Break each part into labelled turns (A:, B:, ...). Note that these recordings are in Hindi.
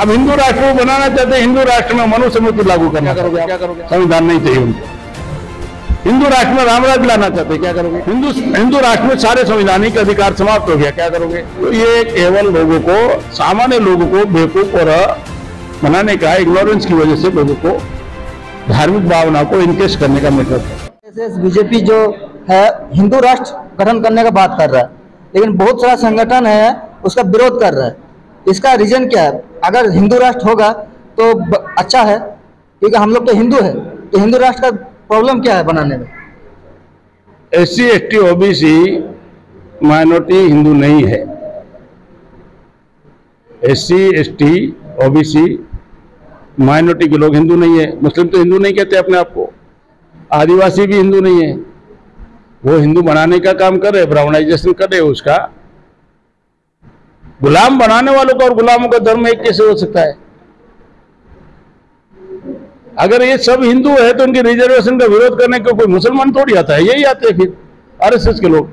A: अब हिंदू राष्ट्र को बनाना चाहते हैं, हिंदू राष्ट्र में मनुस्मृति लागू करना, क्या करोगे? संविधान नहीं चाहिए उनको। हिंदू राष्ट्र में रामराज लाना चाहते, क्या करोगे? हिंदू राष्ट्र में सारे संवैधानिक अधिकार समाप्त हो गया, क्या करोगे? तो ये केवल लोगों को, सामान्य लोगों को बेवकूफ और बनाने का, इग्नोरेंस की वजह से लोगों को धार्मिक भावना को इनकेस करने का मेथड है।
B: बीजेपी जो है हिंदू राष्ट्र गठन करने का बात कर रहा है, लेकिन बहुत सारा संगठन है उसका विरोध कर रहा है। इसका रीजन क्या है? अगर हिंदू राष्ट्र होगा तो अच्छा है, क्योंकि हम लोग तो हिंदू है। तो हिंदू राष्ट्र का प्रॉब्लम क्या है बनाने में?
A: SC ST OBC minority Hindu नहीं है। SC ST OBC माइनॉरिटी के लोग हिंदू नहीं है। मुस्लिम तो हिंदू नहीं कहते अपने आप को, आदिवासी भी हिंदू नहीं है। वो हिंदू बनाने का काम कर रहे, ब्राह्मणाइजेशन कर रहे, उसका गुलाम बनाने वालों का और गुलामों का धर्म एक कैसे हो सकता है? अगर ये सब हिंदू है तो उनके रिजर्वेशन का विरोध करने को कोई मुसलमान थोड़ी आता है, यही आते हैं फिर RSS के लोग।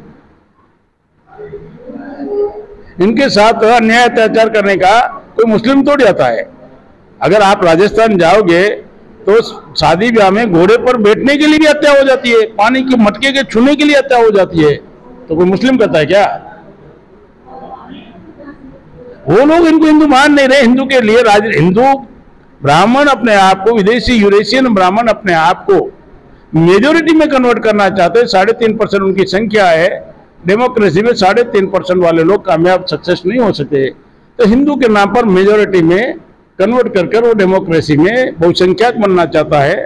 A: इनके साथ अन्याय अत्याचार करने का कोई मुस्लिम थोड़ी आता है। अगर आप राजस्थान जाओगे तो शादी ब्याह में घोड़े पर बैठने के लिए भी हत्या हो जाती है, पानी की मटके के छूने के लिए हत्या हो जाती है, तो कोई मुस्लिम करता है क्या? वो लोग इनको हिंदू मान नहीं रहे। हिंदू के लिए हिंदू ब्राह्मण अपने आप को, विदेशी यूरेशियन ब्राह्मण अपने आप को मेजोरिटी में कन्वर्ट करना चाहते हैं। 3.5% उनकी संख्या है। डेमोक्रेसी में 3.5% वाले लोग कामयाब सक्सेस नहीं हो सके, तो हिंदू के नाम पर मेजोरिटी में कन्वर्ट कर वो डेमोक्रेसी में बहुसंख्यक बनना चाहता है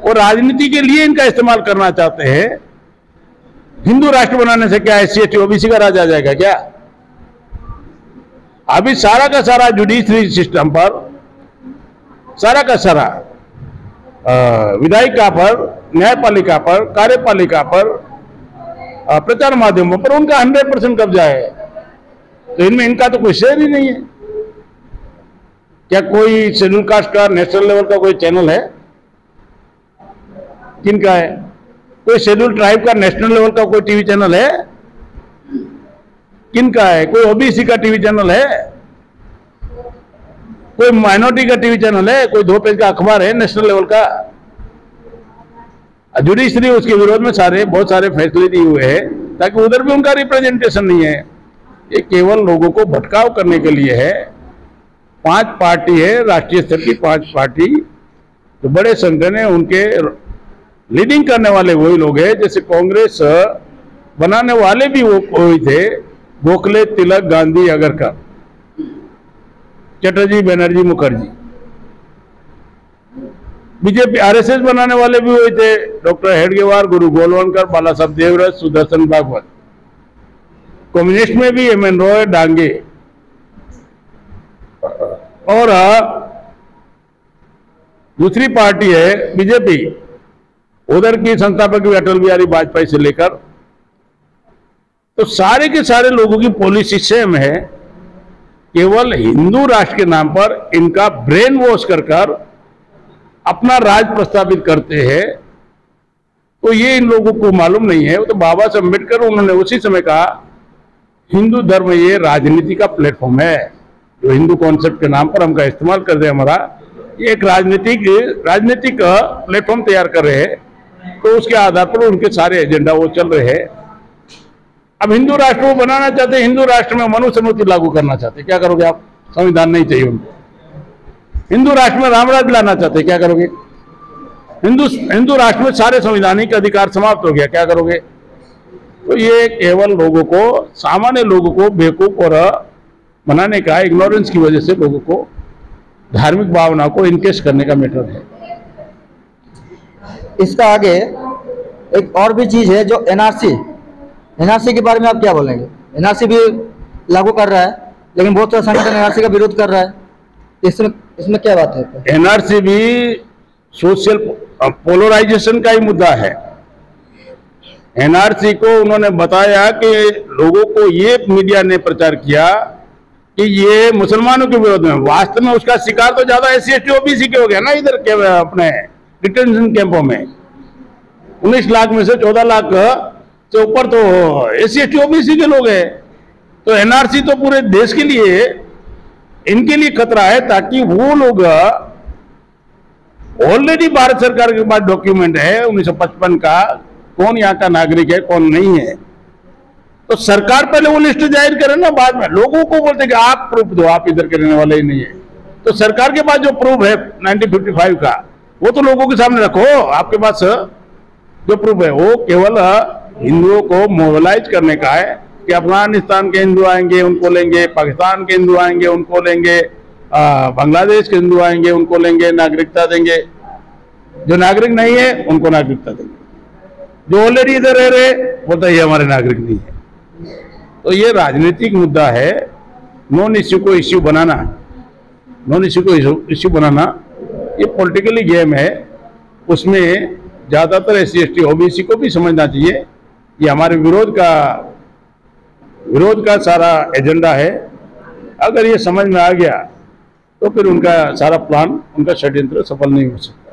A: और राजनीति के लिए इनका इस्तेमाल करना चाहते हैं। हिंदू राष्ट्र बनाने से क्या SC ST OBC का राज आ जाएगा क्या? अभी सारा का सारा जुडिशरी सिस्टम पर, सारा का सारा विधायिका पर, न्यायपालिका पर, कार्यपालिका पर, प्रचार माध्यमों पर उनका 100% कब्जा है। तो इनमें इनका तो कोई शेयर ही नहीं है। क्या कोई शेड्यूल कास्ट का नेशनल लेवल का कोई चैनल है? किनका है? कोई शेड्यूल ट्राइब का नेशनल लेवल का कोई टीवी चैनल है? किनका है? कोई OBC का टीवी चैनल है? कोई माइनॉरिटी का टीवी चैनल है? कोई 2 पेज का अखबार है नेशनल लेवल का? जुडिशरी उसके विरोध में बहुत सारे फैसले दिए हुए हैं, ताकि उधर भी उनका रिप्रेजेंटेशन नहीं है। ये केवल लोगों को भटकाव करने के लिए है। 5 पार्टी है, राष्ट्रीय स्तर की 5 पार्टी, तो बड़े संगठन है, उनके लीडिंग करने वाले वही लोग हैं। जैसे कांग्रेस बनाने वाले भी वही थे, गोखले, तिलक, गांधी, अगरकर, चटर्जी, बनर्जी, मुखर्जी। बीजेपी RSS बनाने वाले भी वही थे, डॉक्टर हेडगेवार, गुरु गोलवलकर, बाला साहब देवव्रत, सुदर्शन भागवत। कम्युनिस्ट में भी MN रॉय, डांगे और दूसरी पार्टी है बीजेपी, उधर की संस्थापक भी अटल बिहारी वाजपेयी से लेकर, तो सारे के सारे लोगों की पॉलिसी सेम है। केवल हिंदू राष्ट्र के नाम पर इनका ब्रेन वॉश कर अपना राज प्रस्तावित करते हैं। तो ये इन लोगों को मालूम नहीं है। वो तो बाबा साहब अम्बेडकर, उन्होंने उसी समय कहा हिंदू धर्म ये राजनीति का प्लेटफॉर्म है, जो हिंदू कॉन्सेप्ट के नाम पर हमका इस्तेमाल कर रहे हैं, हमारा ये एक राजनीतिक प्लेटफॉर्म तैयार कर रहे हैं। तो उसके आधार पर उनके सारे एजेंडा वो चल रहे हैं। अब हिंदू राष्ट्र को बनाना चाहते हैं, हिंदू राष्ट्र में मनुस्मृति लागू करना चाहते हैं, क्या करोगे आप? संविधान नहीं चाहिए उनको। हिंदू राष्ट्र में रामराज लाना चाहते हैं, क्या करोगे? हिंदू राष्ट्र में सारे संवैधानिक अधिकार समाप्त हो गया, क्या करोगे? तो ये केवल लोगों को, सामान्य लोगों को बेवकूफ और बनाने का, इग्नोरेंस की वजह से लोगों को धार्मिक भावना को इनकेस करने का मेथड है।
B: इसका आगे एक और भी चीज है जो NRC के बारे में आप क्या बोलेंगे? NRC भी लागू कर रहा है, लेकिन बहुत सारा संगठन NRC का विरोध कर रहा है। इसमें क्या बात है?
A: NRC भी सोशल पोलराइजेशन का ही मुद्दा है। NRC को उन्होंने बताया कि लोगों को, ये मीडिया ने प्रचार किया कि ये मुसलमानों के विरोध में, वास्तव में उसका शिकार तो ज्यादा SC ST OBC के हो गया ना। इधर के अपने डिटेंशन कैंपों में 19 लाख में से 14 लाख से ऊपर तो SC ST OBC के लोग हैं। तो NRC तो पूरे देश के लिए इनके लिए खतरा है, ताकि वो लोग ऑलरेडी भारत सरकार के पास डॉक्यूमेंट है 1955 का, कौन यहाँ का नागरिक है कौन नहीं है, तो सरकार पहले वो लिस्ट जाहिर करे ना, बाद में लोगों को बोलते कि आप प्रूफ दो, आप इधर के रहने वाले ही नहीं है। तो सरकार के पास जो प्रूफ है 1955 का, वो तो लोगों के सामने रखो। आपके पास जो प्रूफ है वो केवल हिंदुओं को मोबिलाइज करने का है कि अफगानिस्तान के हिंदू आएंगे उनको लेंगे, पाकिस्तान के हिंदू आएंगे उनको लेंगे, बांग्लादेश के हिंदू आएंगे उनको लेंगे, नागरिकता देंगे, जो नागरिक नहीं है उनको नागरिकता देंगे, जो ऑलरेडी इधर रह रहे बोलता ये हमारे नागरिक नहीं है। तो ये राजनीतिक मुद्दा है, नॉन इश्यू को इश्यू बनाना, नॉन इश्यू को इश्यू बनाना ये पॉलिटिकली गेम है। उसमें ज़्यादातर SC/ST OBC को भी समझना चाहिए ये हमारे विरोध का सारा एजेंडा है। अगर ये समझ में आ गया तो फिर उनका सारा प्लान, उनका षड्यंत्र सफल नहीं हो सकता।